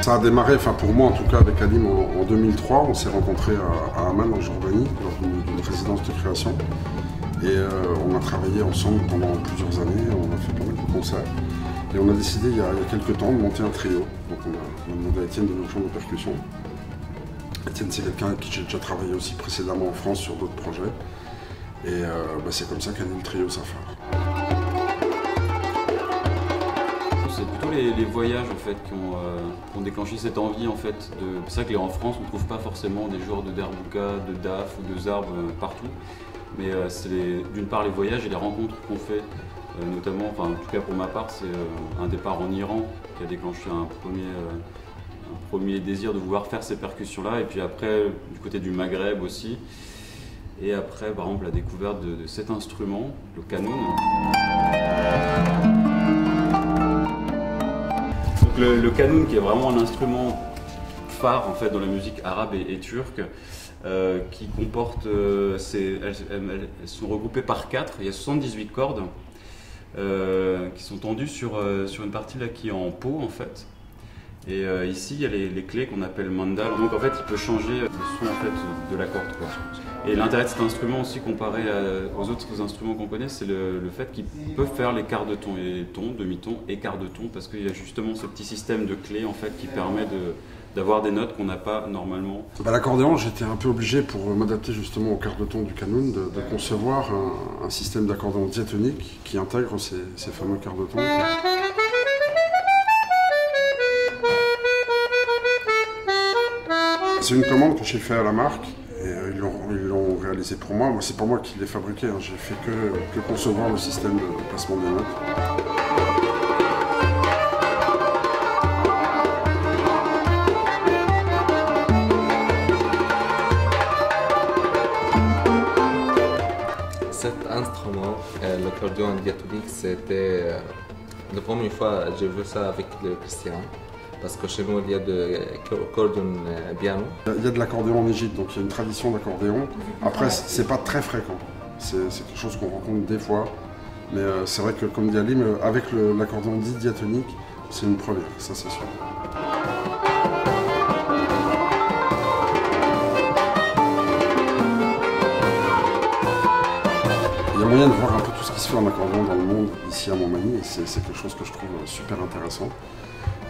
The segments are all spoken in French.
Ça a démarré, enfin pour moi en tout cas, avec Alim en 2003. On s'est rencontrés à Amman en Jordanie, lors d'une résidence de création. Et on a travaillé ensemble pendant plusieurs années, on a fait pas mal de concerts. Et on a décidé il y a quelques temps de monter un trio. Donc on a demandé à Étienne de nous prendre de percussion. Étienne, c'est quelqu'un avec qui j'ai déjà travaillé aussi précédemment en France sur d'autres projets. Et c'est comme ça qu'a né le trio Safar. C'est plutôt les voyages en fait qui ont déclenché cette envie en fait. C'est vrai qu'en France on ne trouve pas forcément des joueurs de derbouka, de daf ou de zarb partout. Mais c'est d'une part les voyages et les rencontres qu'on fait, notamment, enfin en tout cas pour ma part, c'est un départ en Iran qui a déclenché un premier désir de vouloir faire ces percussions-là, et puis après du côté du Maghreb aussi. Et après, par exemple, la découverte de cet instrument, le qanun. Donc le qanun qui est vraiment un instrument phare en fait dans la musique arabe et turque, qui comporte, elles sont regroupées par 4, il y a 78 cordes qui sont tendues sur une partie là qui est en peau en fait. Et ici il y a les clés qu'on appelle mandal, donc en fait il peut changer le son en fait de la corde, quoi. Et l'intérêt de cet instrument aussi comparé aux autres instruments qu'on connaît, c'est le fait qu'il peut faire les quarts de ton, et ton, demi-ton et quart de ton, parce qu'il y a justement ce petit système de clés en fait qui permet d'avoir des notes qu'on n'a pas normalement. L'accordéon, j'étais un peu obligé, pour m'adapter justement au quart de ton du qanun, de concevoir un système d'accordéon diatonique qui intègre ces fameux quarts de ton. C'est une commande que j'ai faite à la marque et ils l'ont réalisé pour moi. Moi, c'est pas moi qui l'ai fabriqué, hein. J'ai fait que concevoir le système de placement des notes. Cet instrument, l'accordéon diatonique, c'était la première fois que j'ai vu ça avec le Christian. Parce que chez nous, il y a de l'accordéon piano. Il y a de l'accordéon en Égypte, donc il y a une tradition d'accordéon. Après, c'est pas très fréquent. C'est quelque chose qu'on rencontre des fois. Mais c'est vrai que, comme dit Alim, avec l'accordéon dit diatonique, c'est une première, ça c'est sûr. Il y a moyen de voir un peu tout ce qui se fait en accordéon dans le monde, ici à Montmagny, et c'est quelque chose que je trouve super intéressant.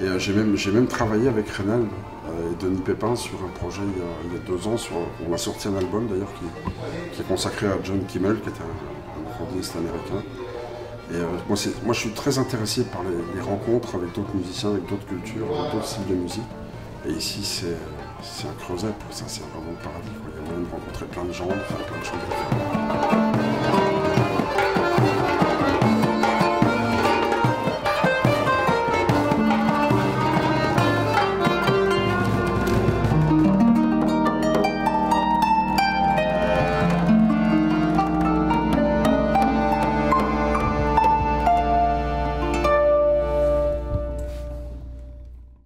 Et j'ai même travaillé avec Renal et Denis Pépin sur un projet il y a 2 ans. On a sorti un album d'ailleurs qui est consacré à John Kimmel, qui était un accordéoniste américain. Et moi je suis très intéressé par les rencontres avec d'autres musiciens, avec d'autres cultures, avec d'autres styles de musique. Et ici c'est un creuset, pour ça c'est vraiment le paradis, quoi. Il y a moyen de rencontrer plein de gens, de faire plein de choses différentes.